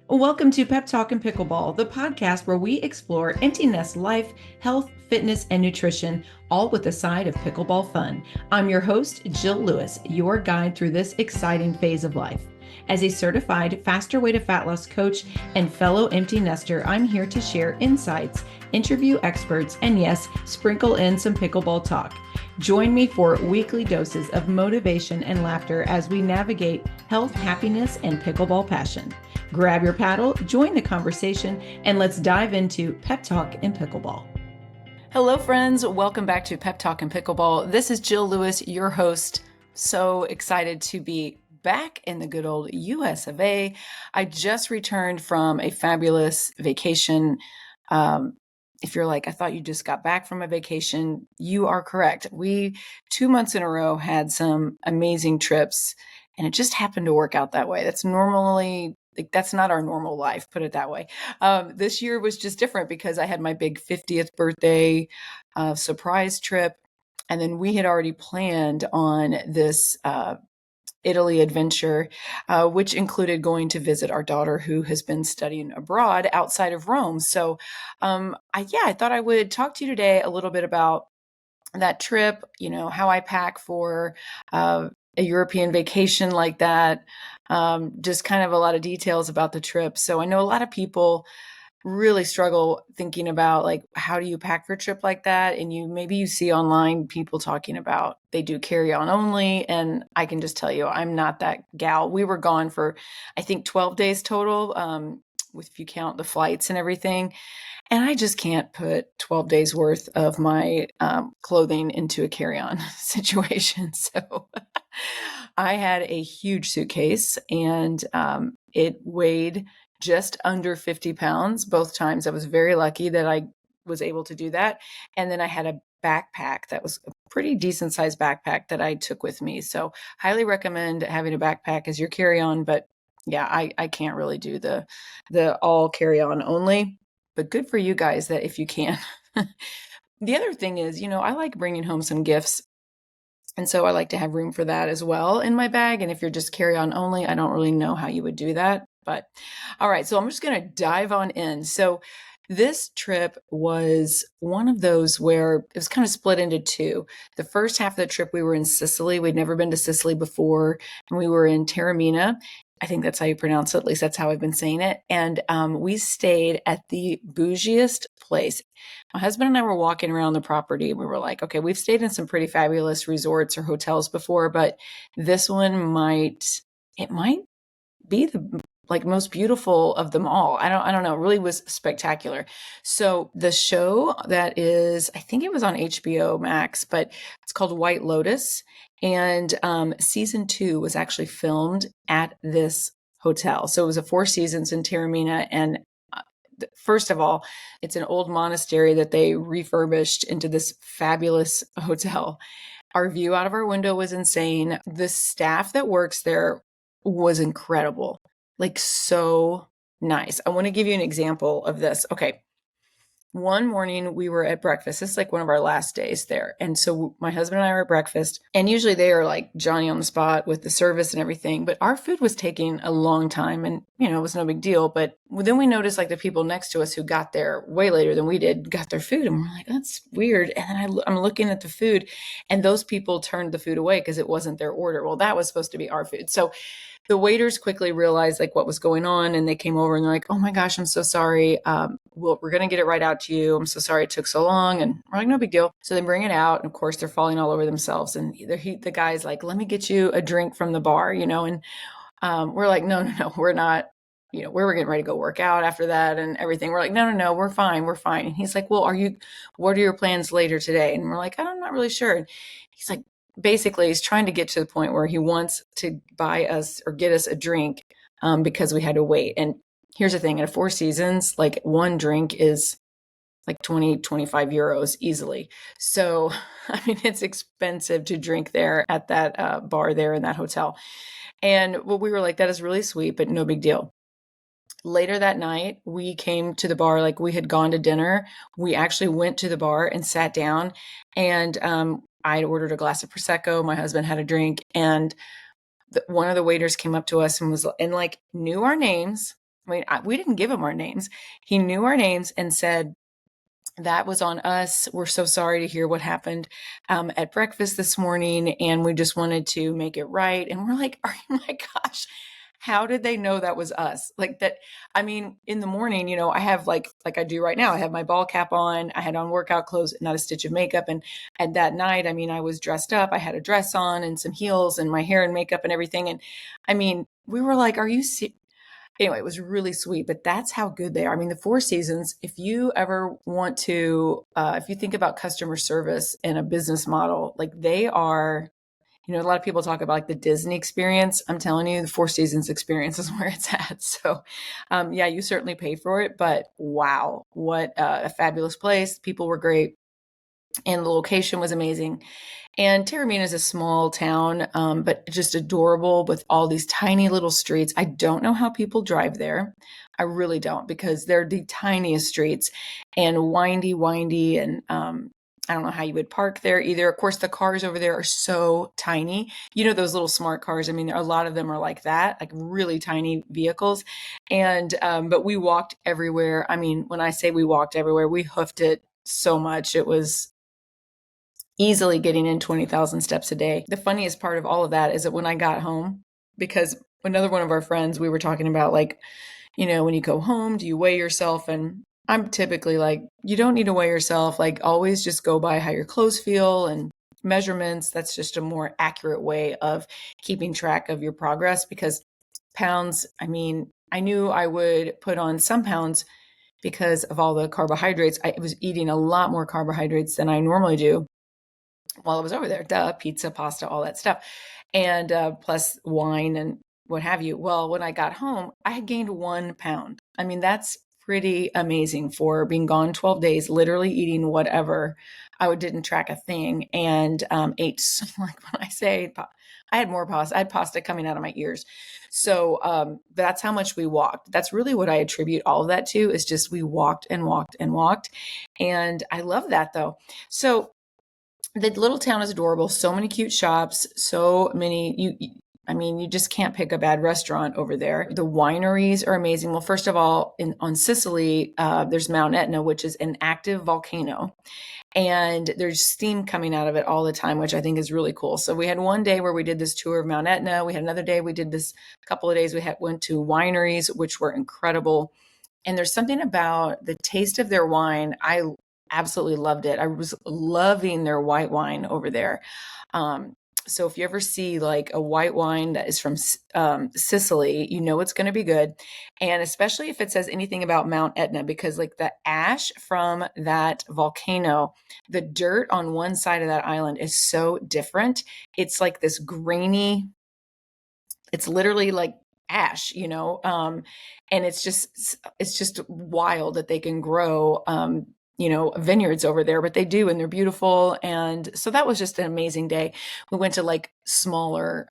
Welcome to Pep Talk and Pickleball, the podcast where we explore empty nest life, health, fitness, and nutrition, all with a side of pickleball fun. I'm your host, Jill Lewis, your guide through this exciting phase of life. As a certified faster way to fat loss coach and fellow empty nester, I'm here to share insights, interview experts, and yes, sprinkle in some pickleball talk. Join me for weekly doses of motivation and laughter as we navigate health, happiness, and pickleball passion. Grab your paddle, join the conversation, and let's dive into Pep Talk and Pickleball. Hello, friends. Welcome back to Pep Talk and Pickleball. This is Jill Lewis, your host. So excited to be back in the good old US of A. I just returned from a fabulous vacation. If you're like, I thought you just got back from a vacation, you are correct. We 2 months in a row had some amazing trips, and it just happened to work out that way. That's not our normal life, put it that way. This year was just different because I had my big 50th birthday surprise trip. And then we had already planned on this Italy adventure, which included going to visit our daughter who has been studying abroad outside of Rome. So I thought I would talk to you today a little bit about that trip, how I pack for a European vacation like that, just kind of a lot of details about the trip. So I know a lot of people really struggle thinking about like, how do you pack for a trip like that? And maybe you see online people talking about they do carry on only. And I can just tell you, I'm not that gal. We were gone for, I think 12 days total, if you count the flights and everything. And I just can't put 12 days worth of my clothing into a carry-on situation. So I had a huge suitcase, and it weighed just under 50 pounds both times. I was very lucky that I was able to do that. And then I had a backpack that was a pretty decent sized backpack that I took with me. So highly recommend having a backpack as your carry-on. But yeah, I can't really do the all carry-on only. But good for you guys that if you can. The other thing is, I like bringing home some gifts. And so I like to have room for that as well in my bag. And if you're just carry on only, I don't really know how you would do that. But all right, so I'm just going to dive on in. So this trip was one of those where it was kind of split into two. The first half of the trip, we were in Sicily. We'd never been to Sicily before. And we were in Taormina. I think that's how you pronounce it. At least that's how I've been saying it. And we stayed at the bougiest place. My husband and I were walking around the property. We were like, okay, we've stayed in some pretty fabulous resorts or hotels before, but this one might be the most beautiful of them all. I don't know. It really was spectacular. So the show that is, I think it was on HBO Max, but it's called White Lotus. And season 2 was actually filmed at this hotel. So it was a 4 seasons in Taormina. And first of all, it's an old monastery that they refurbished into this fabulous hotel. Our view out of our window was insane. The staff that works there was incredible. Like, so nice. I want to give you an example of this. Okay. One morning we were at breakfast. This is like one of our last days there. And so my husband and I were at breakfast, and usually they are like Johnny on the spot with the service and everything, but our food was taking a long time, and it was no big deal. But then we noticed like the people next to us who got there way later than we did got their food, and we're like, that's weird. And then I'm looking at the food, and those people turned the food away because it wasn't their order. Well, that was supposed to be our food. So the waiters quickly realized like what was going on, and they came over and they're like, oh my gosh, I'm so sorry. We're going to get it right out to you. I'm so sorry it took so long. And we're like, no big deal. So they bring it out. And of course they're falling all over themselves. And the guy's like, let me get you a drink from the bar, and we're like, no, we're not, we were getting ready to go work out after that and everything. We're like, no, we're fine. We're fine. And he's like, well, what are your plans later today? And we're like, I'm not really sure. And he's like, basically he's trying to get to the point where he wants to buy us or get us a drink because we had to wait. And here's the thing, at 4 seasons, like one drink is like 20, 25 euros easily. So, I mean, it's expensive to drink there at that bar there in that hotel. And we were like, that is really sweet, but no big deal. Later that night, we came to the bar, like we had gone to dinner. We actually went to the bar and sat down, and I ordered a glass of Prosecco. My husband had a drink, and one of the waiters came up to us and knew our names. we didn't give him our names. He knew our names and said, that was on us. We're so sorry to hear what happened at breakfast this morning, and we just wanted to make it right. And we're like, oh my gosh, how did they know that was us? Like that. I mean, in the morning, I have like I do right now. I have my ball cap on. I had on workout clothes, not a stitch of makeup. And that night, I mean, I was dressed up. I had a dress on and some heels and my hair and makeup and everything. And I mean, we were like, "Are you serious?" Anyway, it was really sweet, but that's how good they are. I mean, the Four Seasons, if you ever want to, if you think about customer service and a business model, like they are, a lot of people talk about like the Disney experience. I'm telling you, the Four Seasons experience is where it's at. So, yeah, you certainly pay for it, but wow, what a fabulous place. People were great and the location was amazing. And Taormina is a small town, but just adorable with all these tiny little streets. I don't know how people drive there. I really don't, because they're the tiniest streets and windy. And I don't know how you would park there either. Of course, the cars over there are so tiny. Those little smart cars. I mean, a lot of them are like that, like really tiny vehicles. And, but we walked everywhere. I mean, when I say we walked everywhere, we hoofed it so much. It was easily getting in 20,000 steps a day. The funniest part of all of that is that when I got home, because another one of our friends, we were talking about like, when you go home, do you weigh yourself? And I'm typically like, you don't need to weigh yourself. Like always just go by how your clothes feel and measurements. That's just a more accurate way of keeping track of your progress, because pounds, I mean, I knew I would put on some pounds because of all the carbohydrates. I was eating a lot more carbohydrates than I normally do while I was over there. Duh, pizza, pasta, all that stuff. And plus wine and what have you. Well, when I got home, I had gained 1 pound. I mean, that's pretty amazing for being gone 12 days, literally eating whatever. I didn't track a thing and ate, like when I say, I had more pasta. I had pasta coming out of my ears. So that's how much we walked. That's really what I attribute all of that to, is just we walked and walked and walked. And I love that though. So the little town is adorable. So many cute shops, so many, I mean, you just can't pick a bad restaurant over there. The wineries are amazing. Well, first of all, on Sicily, there's Mount Etna, which is an active volcano. And there's steam coming out of it all the time, which I think is really cool. So we had one day where we did this tour of Mount Etna. We had another day we did this, a couple of days went to wineries, which were incredible. And there's something about the taste of their wine. I absolutely loved it. I was loving their white wine over there. So if you ever see like a white wine that is from Sicily, it's going to be good. And especially if it says anything about Mount Etna, because like the ash from that volcano, the dirt on one side of that island is so different. It's like this grainy, it's literally like ash, and it's just wild that they can grow, vineyards over there, but they do, and they're beautiful. And so that was just an amazing day. We went to like smaller,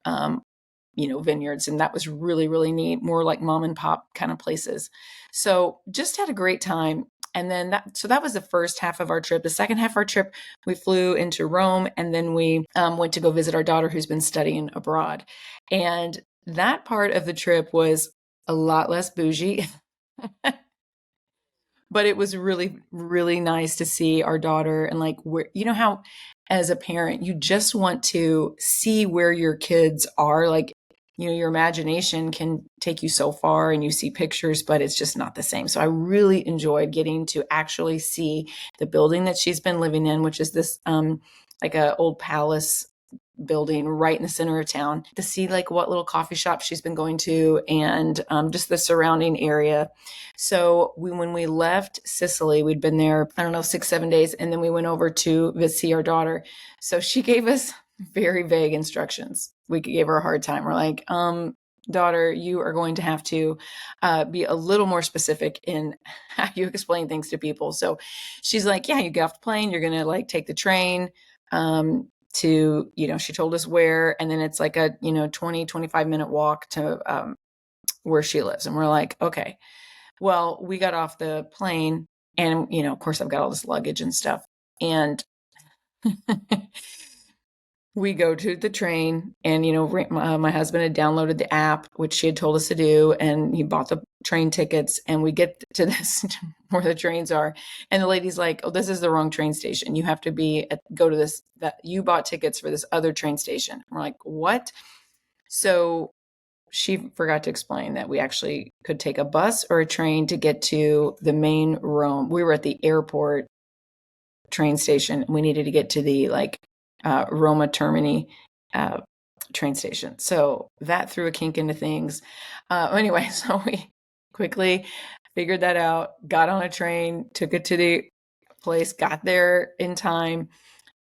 vineyards, and that was really, really neat, more like mom and pop kind of places. So just had a great time. And then that was the first half of our trip. The second half of our trip, we flew into Rome, and then we went to go visit our daughter who's been studying abroad. And that part of the trip was a lot less bougie, but it was really, really nice to see our daughter. And like, where, how as a parent, you just want to see where your kids are. Like, your imagination can take you so far and you see pictures, but it's just not the same. So I really enjoyed getting to actually see the building that she's been living in, which is this like a old palace building right in the center of town, to see like what little coffee shop she's been going to, and just the surrounding area. So when we left Sicily, we'd been there, I don't know, 6-7 days. And then we went over to see our daughter. So she gave us very vague instructions. We gave her a hard time. We're like, daughter, you are going to have to be a little more specific in how you explain things to people. So she's like, yeah, you get off the plane, you're going to like take the train to, she told us where, and then it's like a, 20-25 minute walk to where she lives. And we're like, okay. Well, we got off the plane, and, of course I've got all this luggage and stuff. And we go to the train, and my husband had downloaded the app, which she had told us to do, and he bought the train tickets, and we get to this where the trains are, and the lady's like, oh, this is the wrong train station, you have to go to this, that you bought tickets for this other train station. We're like, what? So she forgot to explain that we actually could take a bus or a train to get to the main Rome. We were at the airport train station. We needed to get to the Roma Termini train station. So that threw a kink into things. Anyway, so we quickly figured that out, got on a train, took it to the place, got there in time,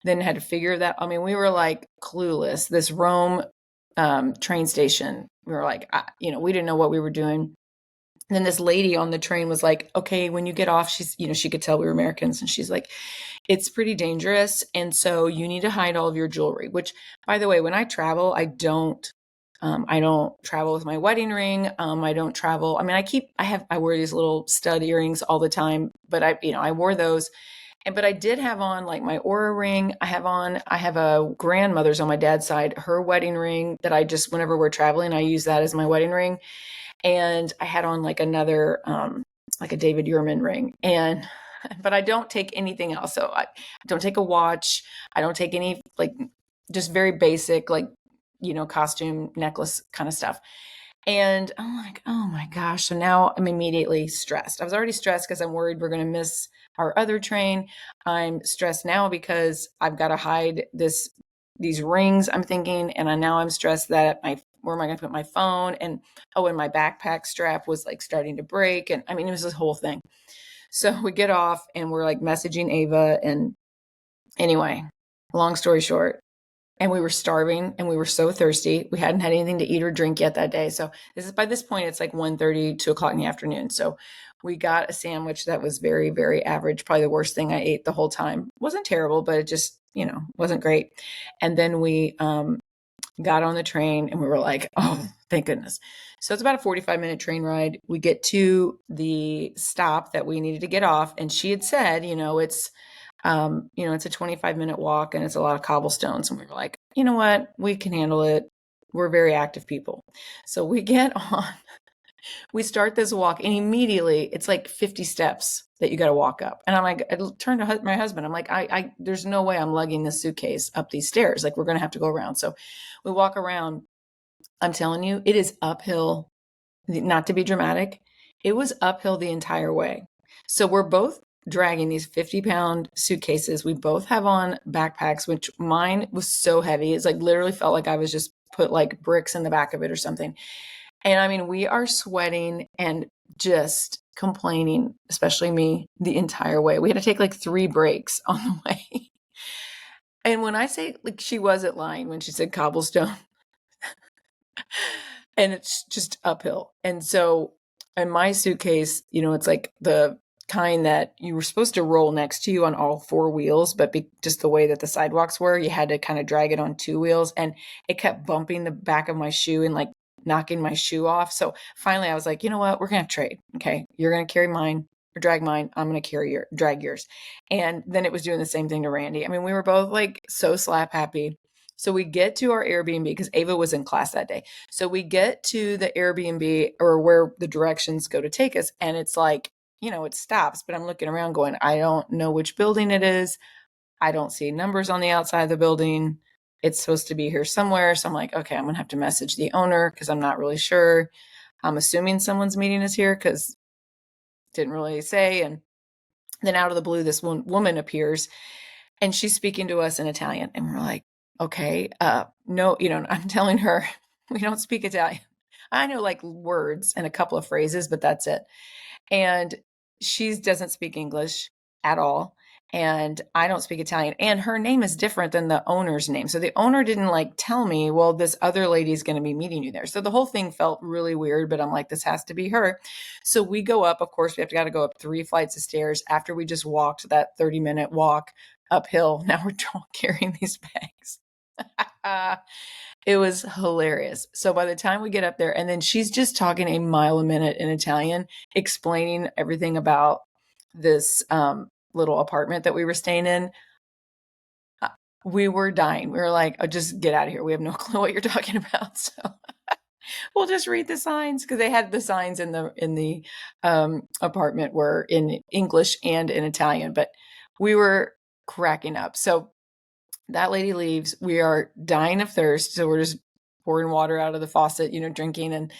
then had to figure that. I mean, we were like clueless. This Rome train station, we were like, we didn't know what we were doing. And then this lady on the train was like, okay, when you get off, she could tell we were Americans. And she's like, it's pretty dangerous. And so you need to hide all of your jewelry, which, by the way, when I travel, I don't travel with my wedding ring. I don't travel. I mean, I wear these little stud earrings all the time, but I wore those. But I did have on like my Aura ring. I have a grandmother's on my dad's side, her wedding ring that whenever we're traveling, I use that as my wedding ring. And I had on like another, like a David Yurman ring. But I don't take anything else. So I don't take a watch. I don't take any, like, just very basic, like, costume, necklace kind of stuff. And I'm like, oh my gosh. So now I'm immediately stressed. I was already stressed because I'm worried we're going to miss our other train. I'm stressed now because I've got to hide these rings, I'm thinking. And now I'm stressed that where am I going to put my phone? And my backpack strap was like starting to break. And I mean, it was this whole thing. So we get off and we're like messaging Ava. And anyway, long story short, and we were starving and we were so thirsty. We hadn't had anything to eat or drink yet that day. So by this point, it's like 1:30, 2 o'clock in the afternoon. So we got a sandwich that was very, very average. Probably the worst thing I ate the whole time. Wasn't terrible, but it just, wasn't great. And then we got on the train and we were like, oh, thank goodness. So it's about a 45-minute train ride. We get to the stop that we needed to get off. And she had said, it's a 25-minute walk and it's a lot of cobblestones. And we were like, you know what? We can handle it. We're very active people. So we get on, we start this walk, and immediately it's like 50 steps that you got to walk up. And I'm like, I turned to my husband. I'm like, there's no way I'm lugging this suitcase up these stairs. Like, we're going to have to go around. So we walk around. I'm telling you, it is uphill, not to be dramatic. It was uphill the entire way. So we're both dragging these 50-pound suitcases. We both have on backpacks, which mine was so heavy. It's like literally felt like I was just put like bricks in the back of it or something. And I mean, we are sweating and just complaining, especially me, the entire way. We had to take like 3 breaks on the way. And when I say, like, she wasn't lying when she said cobblestone, and it's just uphill. And so in my suitcase, it's like the kind that you were supposed to roll next to you on all 4 wheels, but just the way that the sidewalks were, you had to kind of drag it on 2 wheels, and it kept bumping the back of my shoe and like knocking my shoe off. So finally I was like, you know what, we're going to trade. Okay. You're going to carry mine or drag mine. I'm going to drag yours. And then it was doing the same thing to Randy. I mean, we were both like so slap happy. So we get to our Airbnb because Ava was in class that day. So we get to the Airbnb, or where the directions go to take us. And it's like, it stops, but I'm looking around going, I don't know which building it is. I don't see numbers on the outside of the building. It's supposed to be here somewhere. So I'm like, okay, I'm going to have to message the owner because I'm not really sure. I'm assuming someone's meeting us here because didn't really say. And then out of the blue, this one woman appears and she's speaking to us in Italian. And we're like, okay, no, I'm telling her we don't speak Italian. I know like words and a couple of phrases, but that's it. And she doesn't speak English at all. And I don't speak Italian. And her name is different than the owner's name. So the owner didn't like tell me, well, this other lady is going to be meeting you there. So the whole thing felt really weird, but I'm like, this has to be her. So we go up. Of course, got to go up 3 flights of stairs after we just walked that 30-minute walk uphill. Now we're carrying these bags. It was hilarious. So by the time we get up there, and then she's just talking a mile a minute in Italian, explaining everything about this little apartment that we were staying in. we were dying. We were like, oh, just get out of here. We have no clue what you're talking about. So we'll just read the signs, because they had the signs in the apartment were in English and in Italian, but we were cracking up. So that lady leaves. We are dying of thirst. So we're just pouring water out of the faucet, drinking. And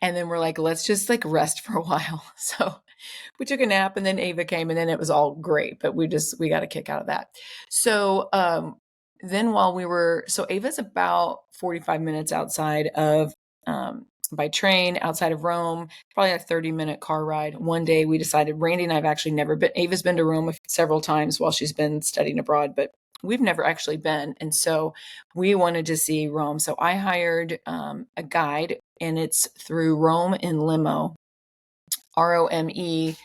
then we're like, let's just like rest for a while. So we took a nap, and then Ava came, and then it was all great, but we got a kick out of that. So, then so Ava's about 45 minutes outside of, by train outside of Rome, probably a 30-minute car ride. One day we decided, Randy and I have actually never been, Ava's been to Rome several times while she's been studying abroad, but we've never actually been. And so we wanted to see Rome. So I hired a guide, and it's through Rome in Limo, ROMEIN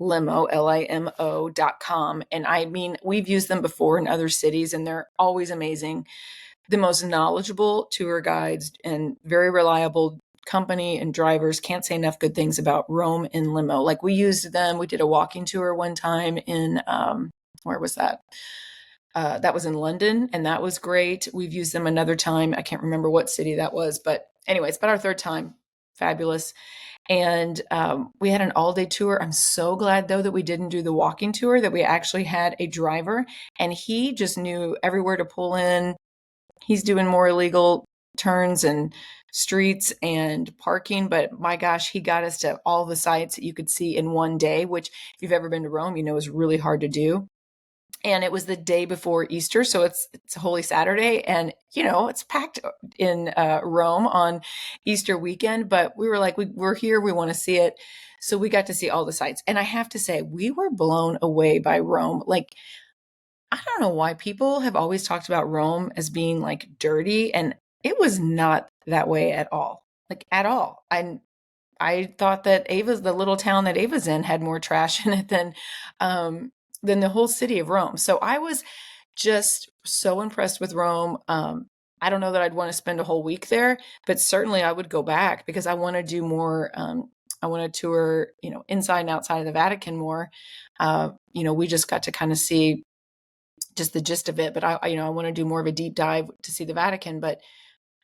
Limo, LIMO.com. And I mean, we've used them before in other cities, and they're always amazing. The most knowledgeable tour guides and very reliable company and drivers. Can't say enough good things about Rome in Limo. Like, we used them. We did a walking tour one time in, where was that? That was in London, and that was great. We've used them another time. I can't remember what city that was, but anyway, it's about our third time. Fabulous. And we had an all-day tour. I'm so glad, though, that we didn't do the walking tour, that we actually had a driver, and he just knew everywhere to pull in. He's doing more illegal turns and streets and parking, but my gosh, he got us to all the sites that you could see in one day, which, if you've ever been to Rome, is really hard to do. And it was the day before Easter, so it's Holy Saturday, and it's packed in Rome on Easter weekend. But we were like, we're here, we want to see it, so we got to see all the sites. And I have to say, we were blown away by Rome. Like, I don't know why people have always talked about Rome as being like dirty, and it was not that way at all, like at all. I thought that the little town that Ava's in, had more trash in it than the whole city of Rome. So I was just so impressed with Rome. I don't know that I'd want to spend a whole week there, but certainly I would go back, because I want to do more. I want to tour, inside and outside of the Vatican more. We just got to kind of see just the gist of it, but I want to do more of a deep dive to see the Vatican. But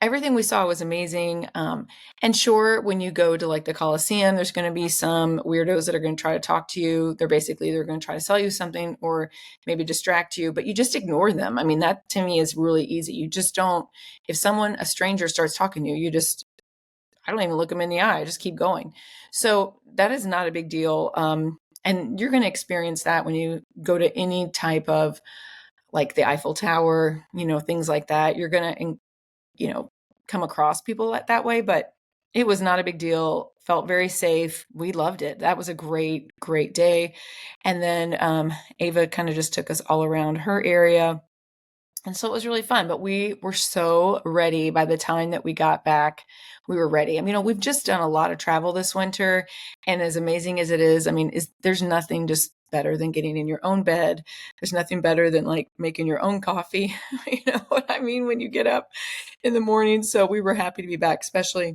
everything we saw was amazing. And sure, when you go to like the Colosseum, there's going to be some weirdos that are going to try to talk to you. They're going to try to sell you something, or maybe distract you, but you just ignore them. I mean, that to me is really easy. You just don't, if a stranger starts talking to you, I don't even look them in the eye. I just keep going. So that is not a big deal. And you're going to experience that when you go to any type of, like, the Eiffel Tower, things like that. You're going to, come across people that way, but it was not a big deal. Felt very safe. We loved it. That was a great, great day. And then Ava kind of just took us all around her area. And so it was really fun, but we were so ready by the time that we got back. We were ready. I mean, we've just done a lot of travel this winter, and as amazing as it is, I mean, there's nothing just better than getting in your own bed. There's nothing better than like making your own coffee. You know what I mean? When you get up in the morning. So we were happy to be back, especially,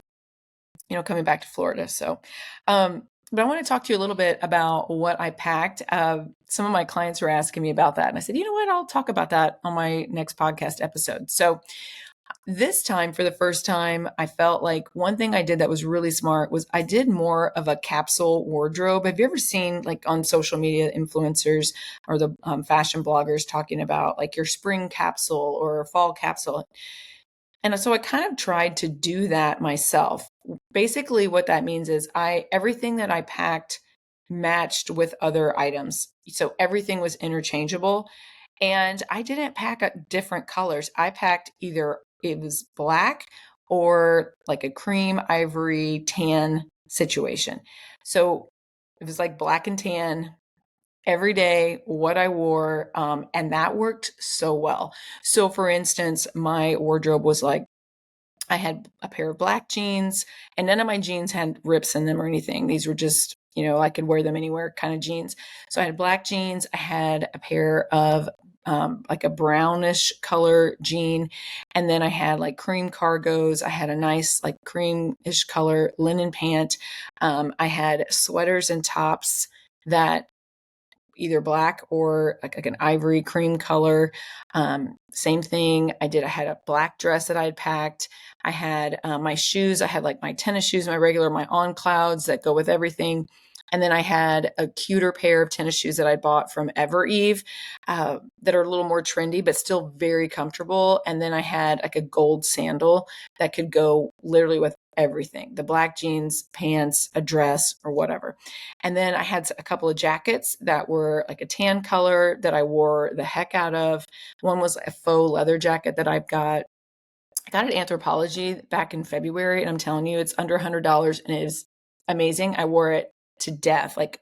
coming back to Florida. So, but I want to talk to you a little bit about what I packed. Some of my clients were asking me about that, and I said, you know what, I'll talk about that on my next podcast episode. So this time, for the first time, I felt like one thing I did that was really smart was I did more of a capsule wardrobe. Have you ever seen, like, on social media, influencers or the fashion bloggers talking about like your spring capsule or fall capsule? And so I kind of tried to do that myself. Basically, what that means is everything that I packed matched with other items. So everything was interchangeable. And I didn't pack different colors. I packed either it was black or like a cream, ivory, tan situation. So it was like black and tan every day, what I wore. And that worked so well. So for instance, my wardrobe was like, I had a pair of black jeans, and none of my jeans had rips in them or anything. These were just, I could wear them anywhere kind of jeans. So I had black jeans. I had a pair of like a brownish color jean. And then I had like cream cargos. I had a nice like creamish color linen pant. I had sweaters and tops that either black or like an ivory cream color. Same thing. I had a black dress that I had packed. I had my shoes. I had like my tennis shoes, my regular, my On Clouds that go with everything. And then I had a cuter pair of tennis shoes that I bought from Evereve that are a little more trendy, but still very comfortable. And then I had like a gold sandal that could go literally with everything, the black jeans, pants, a dress, or whatever. And then I had a couple of jackets that were like a tan color that I wore the heck out of. One was a faux leather jacket that I got at Anthropology back in February. And I'm telling you, it's under $100 and it is amazing. I wore it to death, like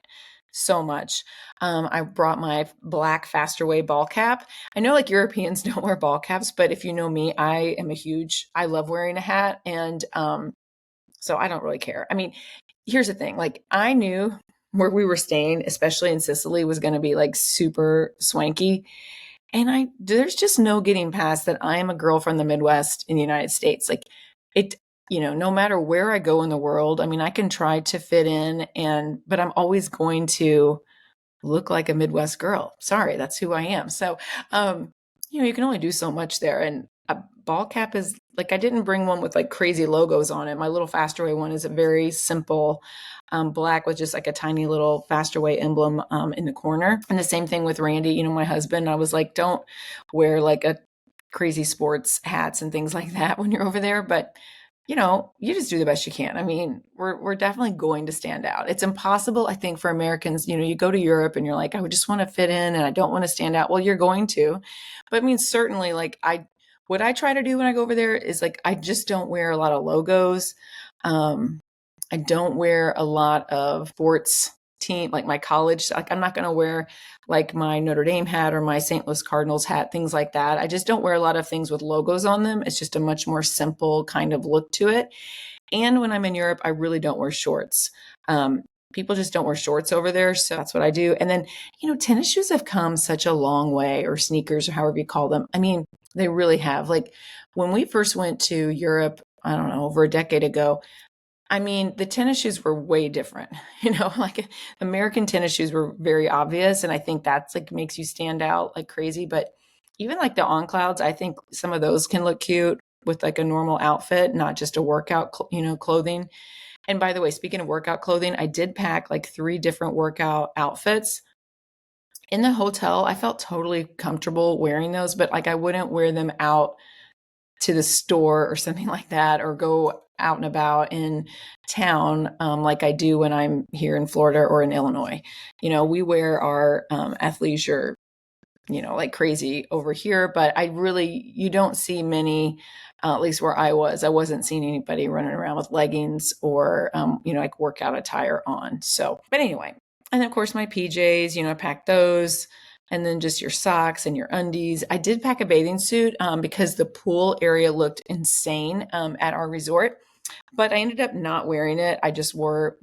so much. I brought my black Faster Way ball cap. I know like Europeans don't wear ball caps, but if you know me, I love wearing a hat. And so I don't really care. I mean, here's the thing. Like I knew where we were staying, especially in Sicily, was going to be like super swanky. And there's just no getting past that I am a girl from the Midwest in the United States. Like it, no matter where I go in the world, I mean, I can try to fit in but I'm always going to look like a Midwest girl. Sorry, that's who I am. So, you can only do so much there. And a ball cap is like, I didn't bring one with like crazy logos on it. My little Faster Way one is a very simple black with just like a tiny little Faster Way emblem in the corner. And the same thing with Randy, my husband. I was like, don't wear like a crazy sports hats and things like that when you're over there. But you just do the best you can. I mean, we're definitely going to stand out. It's impossible, I think, for Americans. You go to Europe and you're like, I would just want to fit in and I don't want to stand out. Well, you're going to, but I mean, certainly, like what I try to do when I go over there is like I just don't wear a lot of logos. I don't wear a lot of sports team, like my college. Like I'm not going to wear like my Notre Dame hat or my St. Louis Cardinals hat, things like that. I just don't wear a lot of things with logos on them. It's just a much more simple kind of look to it. And when I'm in Europe, I really don't wear shorts. People just don't wear shorts over there. So that's what I do. And then, tennis shoes have come such a long way, or sneakers, or however you call them. I mean, they really have. Like when we first went to Europe, I don't know, over a decade ago, I mean, the tennis shoes were way different, like American tennis shoes were very obvious. And I think that's like makes you stand out like crazy. But even like the On Clouds, I think some of those can look cute with like a normal outfit, not just a workout, clothing. And by the way, speaking of workout clothing, I did pack like 3 different workout outfits. In the hotel, I felt totally comfortable wearing those, but like I wouldn't wear them out to the store or something like that, or go out and about in town like I do when I'm here in Florida or in Illinois. We wear our athleisure, like crazy over here, but you don't see many, at least where I wasn't seeing anybody running around with leggings or, like workout attire on. So, but anyway, and of course my PJs, I packed those. And then just your socks and your undies. I did pack a bathing suit because the pool area looked insane at our resort, but I ended up not wearing it.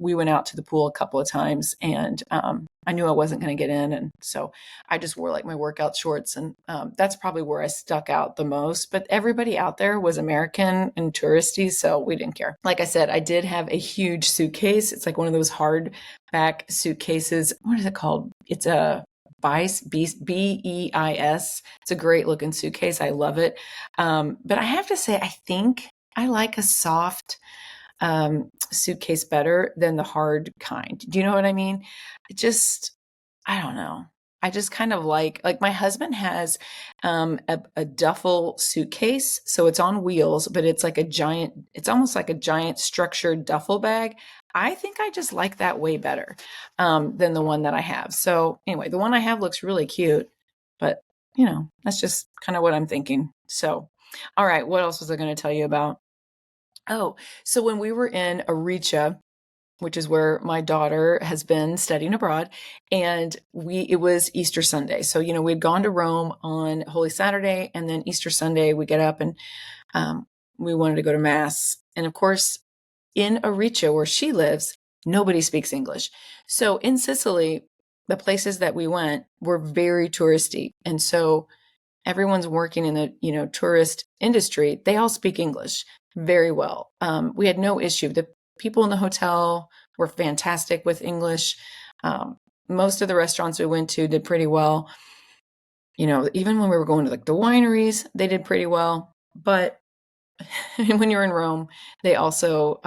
We went out to the pool a couple of times and I knew I wasn't going to get in. And so I just wore like my workout shorts, and that's probably where I stuck out the most. But everybody out there was American and touristy, so we didn't care. Like I said, I did have a huge suitcase. It's like one of those hardback suitcases. What is it called? It's a Beis, Beis. It's a great looking suitcase. I love it. But I have to say, I think I like a soft suitcase better than the hard kind. Do you know what I mean? I don't know. I just kind of like my husband has a duffel suitcase. So it's on wheels, but it's almost like a giant structured duffel bag. I think I just like that way better than the one that I have. So anyway, the one I have looks really cute, but that's just kind of what I'm thinking. So, all right, what else was I going to tell you about? Oh, so when we were in Arica, which is where my daughter has been studying abroad, and it was Easter Sunday. So, we'd gone to Rome on Holy Saturday, and then Easter Sunday we get up and we wanted to go to Mass. And of course, in Arica, where she lives, nobody speaks English. So in Sicily, the places that we went were very touristy. And so everyone's working in the, tourist industry. They all speak English very well. We had no issue. The people in the hotel were fantastic with English. most of the restaurants we went to did pretty well. Even when we were going to like the wineries, they did pretty well. But when you're in Rome, they also,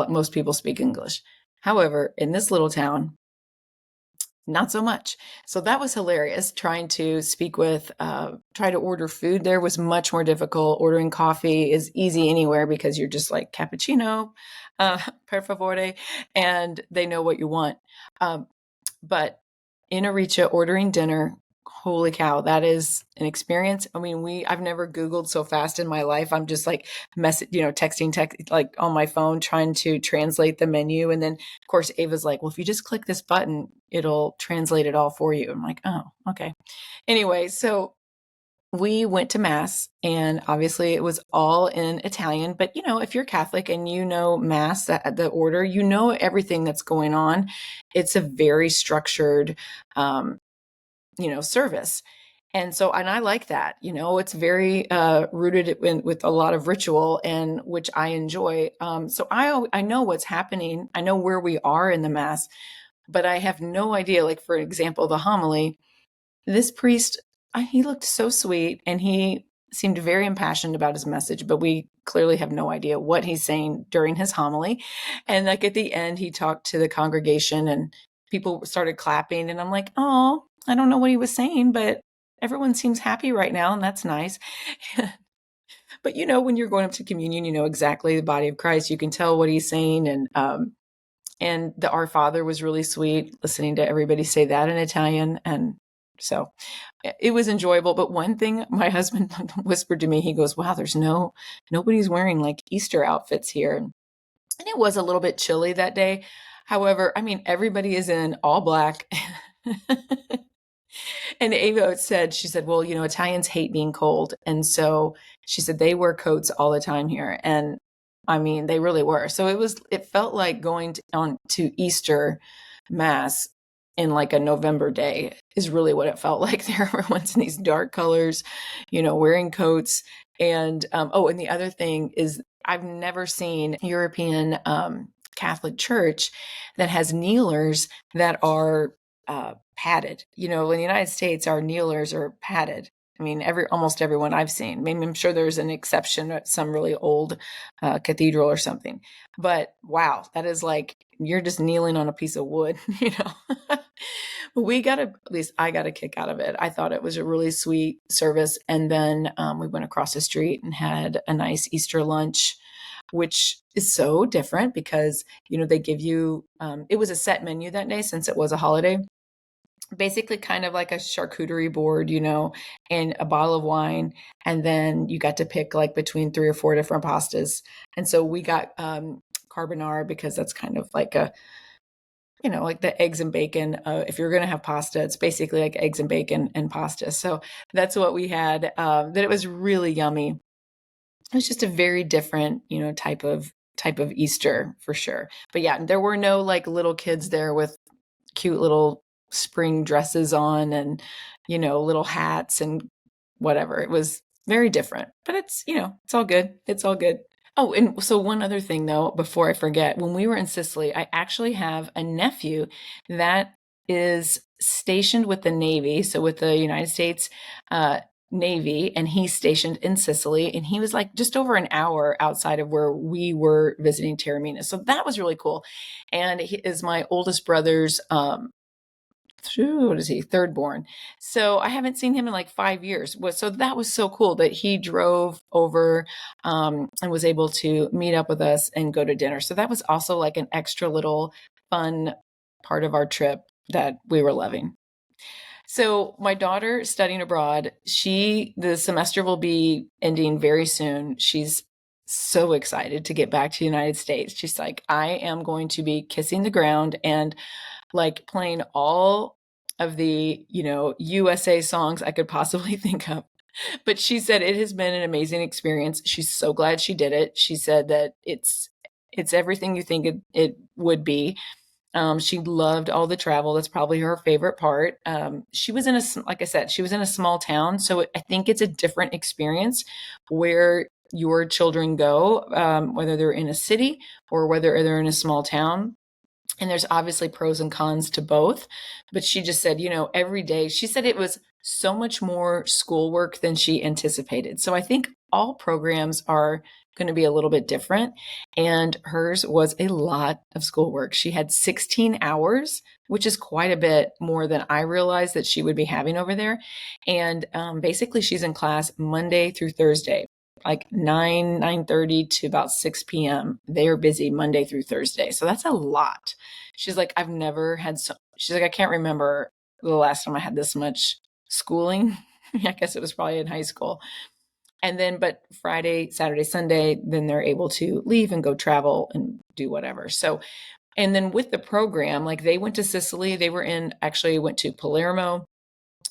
most people speak English. However, in this little town, not so much. So that was hilarious. Trying to try to order food there was much more difficult. Ordering coffee is easy anywhere because you're just like cappuccino, per favore, and they know what you want. But in Arica, ordering dinner, holy cow, that is an experience. I mean, I've never Googled so fast in my life. I'm just like texting like on my phone, trying to translate the menu. And then of course, Ava's like, well, if you just click this button, it'll translate it all for you. I'm like, oh, okay. Anyway, so we went to mass, and obviously it was all in Italian, but if you're Catholic and mass, the order, everything that's going on. It's a very structured, service. And I like that, it's very rooted with a lot of ritual, and which I enjoy. So I know what's happening. I know where we are in the mass, but I have no idea. Like, for example, the homily, this priest, he looked so sweet and he seemed very impassioned about his message, but we clearly have no idea what he's saying during his homily. And like at the end, he talked to the congregation and people started clapping. And I'm like, oh, I don't know what he was saying, but everyone seems happy right now. And that's nice. But when you're going up to communion, exactly the body of Christ, you can tell what he's saying. And the Our Father was really sweet, listening to everybody say that in Italian. And so it was enjoyable. But one thing my husband whispered to me, he goes, wow, nobody's wearing like Easter outfits here. And it was a little bit chilly that day. However, I mean, everybody is in all black. And Ava she said, well, Italians hate being cold. And so she said they wear coats all the time here. And I mean, they really were. So it felt like going to Easter mass in like a November day is really what it felt like there. Everyone's in these dark colors, wearing coats. And, and the other thing is I've never seen European Catholic Church that has kneelers that are padded. In the United States, our kneelers are padded. I mean, almost everyone I've seen. Maybe I'm sure there's an exception at some really old cathedral or something. But wow, that is like you're just kneeling on a piece of wood, At least I got a kick out of it. I thought it was a really sweet service. And then we went across the street and had a nice Easter lunch, which is so different because, they give you, it was a set menu that day since it was a holiday. Basically kind of like a charcuterie board, and a bottle of wine. And then you got to pick like between 3 or 4 different pastas. And so we got carbonara because that's kind of like like the eggs and bacon. If you're going to have pasta, it's basically like eggs and bacon and pasta. So that's what we had. That it was really yummy. It was just a very different, type of Easter for sure. But yeah, there were no like little kids there with cute little spring dresses on and, little hats and whatever. It was very different, but it's, it's all good. It's all good. Oh, and so one other thing though, before I forget, when we were in Sicily, I actually have a nephew that is stationed with the Navy. So with the United States, Navy, and he's stationed in Sicily, and he was like just over an hour outside of where we were visiting Taormina. So that was really cool. And he is my oldest brother's, what is he? Third born. So I haven't seen him in like 5 years. So that was so cool that he drove over and was able to meet up with us and go to dinner. So that was also like an extra little fun part of our trip that we were loving. So my daughter studying abroad, the semester will be ending very soon. She's so excited to get back to the United States. She's like, I am going to be kissing the ground and like playing all of the, USA songs I could possibly think of. But she said it has been an amazing experience. She's so glad she did it. She said that it's everything you think it would be. She loved all the travel. That's probably her favorite part. She was like I said, she was in a small town. So I think it's a different experience where your children go, whether they're in a city or whether they're in a small town. And there's obviously pros and cons to both. But she just said, every day, she said it was so much more schoolwork than she anticipated. So I think all programs are going to be a little bit different. And hers was a lot of schoolwork. She had 16 hours, which is quite a bit more than I realized that she would be having over there. And basically, she's in class Monday through Thursday, like 9:30 to about 6 p.m. They are busy Monday through Thursday. So that's a lot. She's like, I've never had she's like, I can't remember the last time I had this much schooling. I guess it was probably in high school. And then, but Friday, Saturday, Sunday, then they're able to leave and go travel and do whatever. So, and then with the program, like they went to Sicily, actually went to Palermo,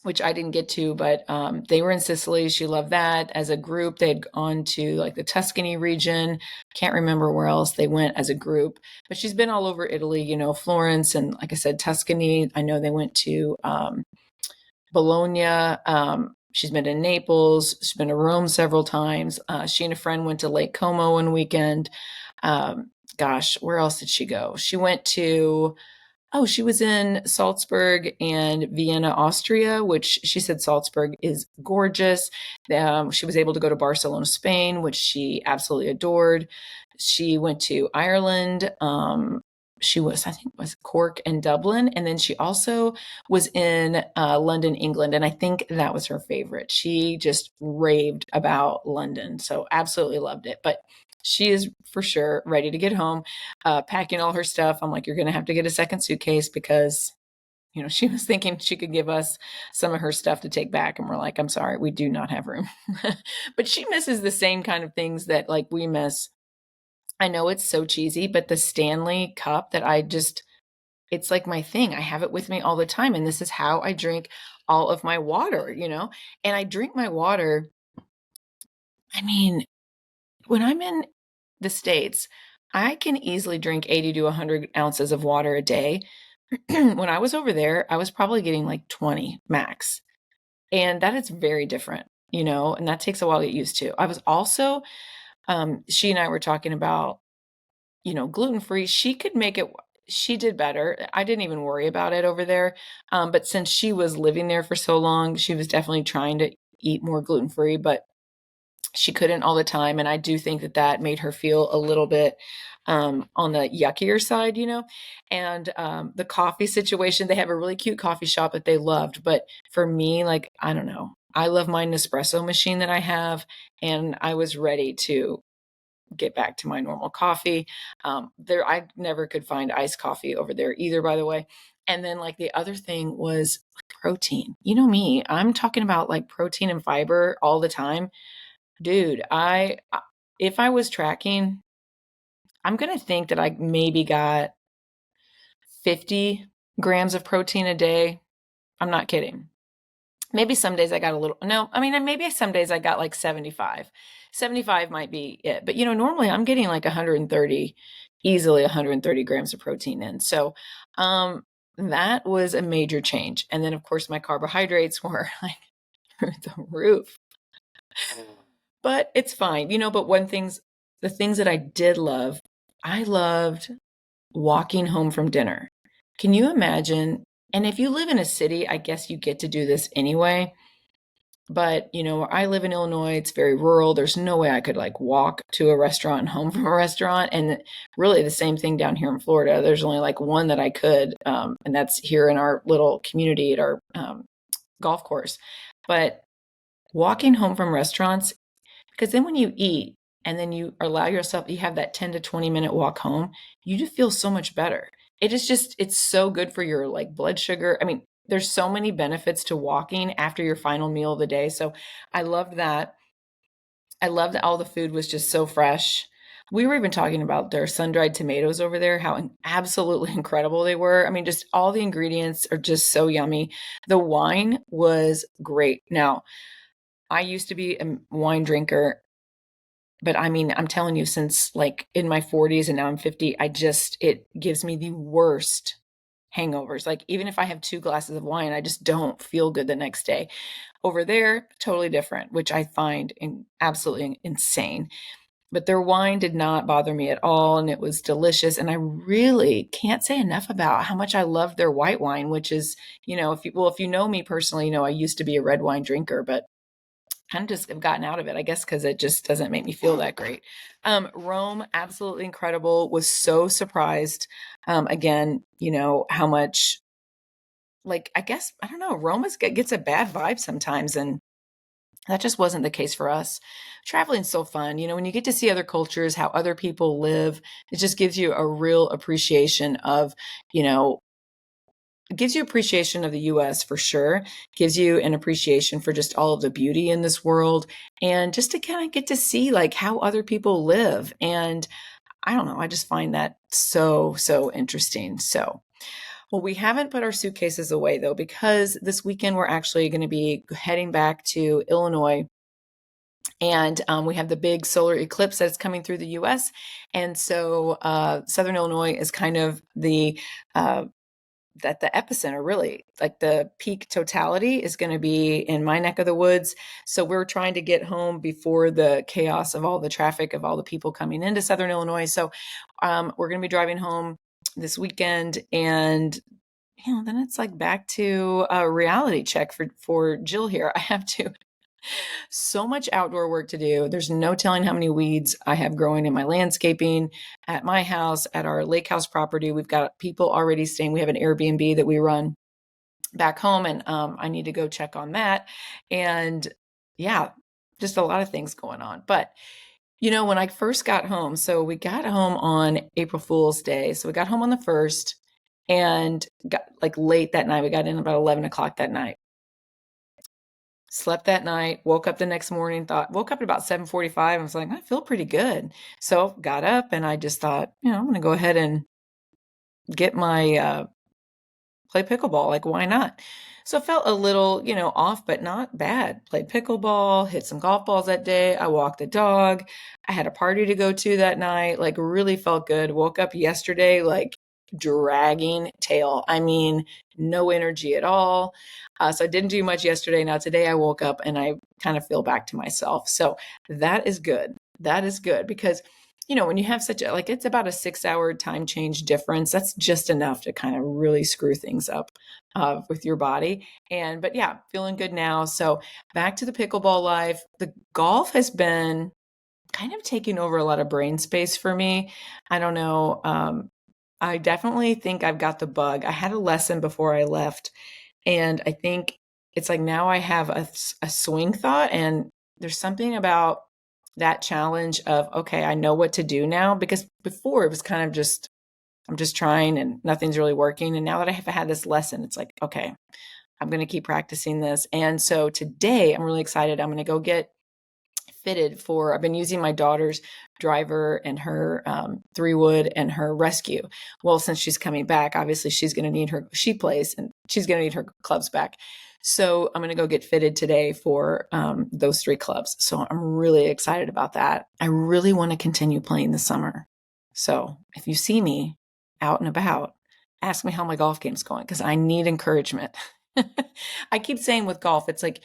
which I didn't get to, but they were in Sicily. She loved that. As a group, they'd gone to like the Tuscany region. Can't remember where else they went as a group, but she's been all over Italy, Florence, and like I said, Tuscany. I know they went to Bologna. She's been to Naples. She's been to Rome several times. She and a friend went to Lake Como one weekend. Gosh, where else did she go? She went to she was in Salzburg and Vienna, Austria, which she said Salzburg is gorgeous. She was able to go to Barcelona, Spain, which she absolutely adored. She went to Ireland. I think it was Cork and Dublin. And then she also was in London, England. And I think that was her favorite. She just raved about London. So absolutely loved it. But she is for sure ready to get home, packing all her stuff. I'm like, you're going to have to get a second suitcase because, she was thinking she could give us some of her stuff to take back. And we're like, I'm sorry, we do not have room. But she misses the same kind of things that like we miss. I know it's so cheesy, but the Stanley cup it's like my thing. I have it with me all the time. And this is how I drink all of my water, and I drink my water. I mean, when I'm in the States, I can easily drink 80 to 100 ounces of water a day. When I was over there, I was probably getting like 20 max. And that is very different, and that takes a while to get used to. I was also, she and I were talking about, gluten-free. She could make it, she did better. I didn't even worry about it over there. But since she was living there for so long, she was definitely trying to eat more gluten-free, but she couldn't all the time. And I do think that made her feel a little bit on the yuckier side, and the coffee situation, they have a really cute coffee shop that they loved. But for me, like, I don't know, I love my Nespresso machine that I have, and I was ready to get back to my normal coffee. I never could find iced coffee over there either, by the way. And then like the other thing was protein. You know me, I'm talking about like protein and fiber all the time. Dude, if I was tracking, I'm going to think that I maybe got 50 grams of protein a day. I'm not kidding. Maybe some days I got maybe some days I got like 75. 75 might be it. But, normally I'm getting like 130, easily 130 grams of protein in. So that was a major change. And then, of course, my carbohydrates were like through the roof. But it's fine, but the things that I did love, I loved walking home from dinner. Can you imagine? And if you live in a city, I guess you get to do this anyway. But, where I live in Illinois, it's very rural. There's no way I could like walk to a restaurant and home from a restaurant. And really the same thing down here in Florida. There's only like one that I could, and that's here in our little community at our golf course. But walking home from restaurants, because then when you eat and then you allow yourself, you have that 10 to 20-minute walk home, you just feel so much better. It's so good for your like blood sugar. I mean, there's so many benefits to walking after your final meal of the day. So I loved that. I loved that all the food was just so fresh. We were even talking about their sun-dried tomatoes over there, how absolutely incredible they were. I mean, just all the ingredients are just so yummy. The wine was great. Now, I used to be a wine drinker, but I mean, I'm telling you, since like in my 40s and now I'm 50, it gives me the worst hangovers. Like, even if I have 2 glasses of wine, I just don't feel good the next day. Over there, totally different, which I find absolutely insane. but their wine did not bother me at all, and it was delicious. And I really can't say enough about how much I love their white wine, which is, if you know me personally, I used to be a red wine drinker, but kind of just have gotten out of it, I guess, because it just doesn't make me feel that great. Rome, absolutely incredible. Was so surprised. Again, how much, like, I guess, I don't know, Rome gets a bad vibe sometimes. And that just wasn't the case for us. Traveling's so fun. When you get to see other cultures, how other people live, it just gives you a real appreciation of, it gives you appreciation of the US for sure, gives you an appreciation for just all of the beauty in this world, and just to kind of get to see like how other people live. And I don't know, I just find that so, so interesting. So, well, we haven't put our suitcases away though, because this weekend we're actually going to be heading back to Illinois. And we have the big solar eclipse that's coming through the US. And so Southern Illinois is kind of the epicenter, really. Like the peak totality is going to be in my neck of the woods. So we're trying to get home before the chaos of all the traffic of all the people coming into Southern Illinois. So we're going to be driving home this weekend, and then it's like back to a reality check for Jill here. I have to so much outdoor work to do. There's no telling how many weeds I have growing in my landscaping at my house, at our lake house property. We've got people already staying. We have an Airbnb that we run back home, and I need to go check on that. And yeah, just a lot of things going on. But when I first got home, so we got home on April Fool's Day. So we got home on the 1st and got like late that night. We got in about 11 o'clock that night. Slept that night, woke up the next morning, woke up at about 7:45 and was like, I feel pretty good. So got up and I just thought, I'm going to go ahead and get my, play pickleball. Like, why not? So I felt a little, off, but not bad. Played pickleball, hit some golf balls that day. I walked the dog. I had a party to go to that night. Like, really felt good. Woke up yesterday, like, dragging tail. I mean, no energy at all. So I didn't do much yesterday. Now today I woke up and I kind of feel back to myself. So that is good. That is good because, when you have such it's about a 6-hour time change difference, that's just enough to kind of really screw things up with your body. But yeah, feeling good now. So back to the pickleball life. The golf has been kind of taking over a lot of brain space for me. I don't know. I definitely think I've got the bug. I had a lesson before I left, and I think it's like now I have a swing thought, and there's something about that challenge of, okay, I know what to do now, because before it was kind of just, I'm just trying and nothing's really working. And now that I have had this lesson, it's like, okay, I'm going to keep practicing this. And so today I'm really excited. I'm going to go get fitted for, I've been using my daughter's driver and her 3-wood and her rescue. Well, since she's coming back, obviously she's going to need she plays and she's going to need her clubs back. So I'm going to go get fitted today for those 3 clubs. So I'm really excited about that. I really want to continue playing this summer. So if you see me out and about, ask me how my golf game's going, because I need encouragement. I keep saying with golf, it's like,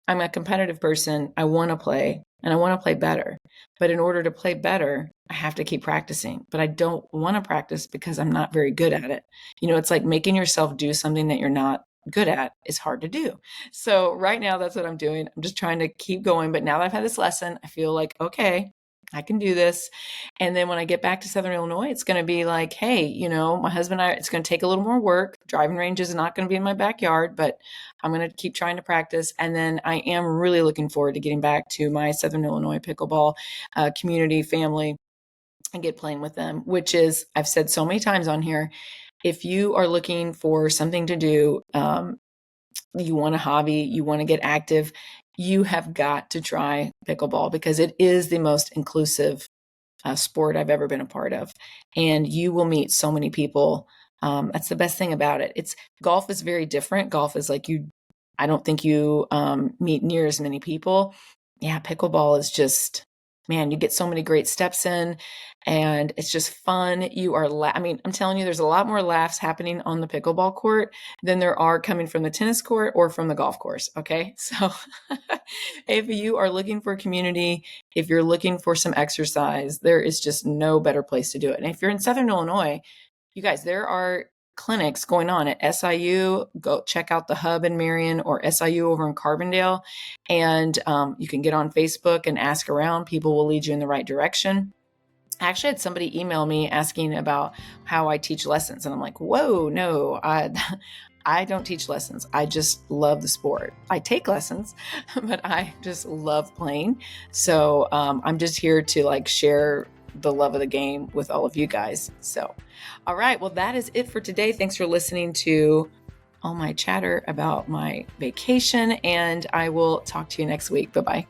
I'm a competitive person. I want to play and I want to play better. But in order to play better, I have to keep practicing. But I don't want to practice because I'm not very good at it. It's like making yourself do something that you're not good at is hard to do. So right now, that's what I'm doing. I'm just trying to keep going. But now that I've had this lesson, I feel like, okay, I can do this. And then when I get back to Southern Illinois, it's going to be like, hey, my husband and I, it's going to take a little more work. Driving range is not going to be in my backyard, but I'm going to keep trying to practice. And then I am really looking forward to getting back to my Southern Illinois pickleball community family and get playing with them, which is, I've said so many times on here, if you are looking for something to do, you want a hobby, you want to get active, you have got to try pickleball because it is the most inclusive sport I've ever been a part of. And you will meet so many people. That's the best thing about it. Golf is very different. Golf is like I don't think you meet near as many people. Yeah, pickleball is just, man, you get so many great steps in, and it's just fun. You are, I'm telling you, there's a lot more laughs happening on the pickleball court than there are coming from the tennis court or from the golf course. Okay. So if you are looking for a community, if you're looking for some exercise, there is just no better place to do it. And if you're in Southern Illinois, you guys, there are clinics going on at SIU. Go check out the Hub in Marion or SIU over in Carbondale. And you can get on Facebook and ask around. People will lead you in the right direction. I actually had somebody email me asking about how I teach lessons. And I'm like, whoa, no, I don't teach lessons. I just love the sport. I take lessons, but I just love playing. So I'm just here to like share the love of the game with all of you guys. So, all right. Well, that is it for today. Thanks for listening to all my chatter about my vacation, and I will talk to you next week. Bye-bye.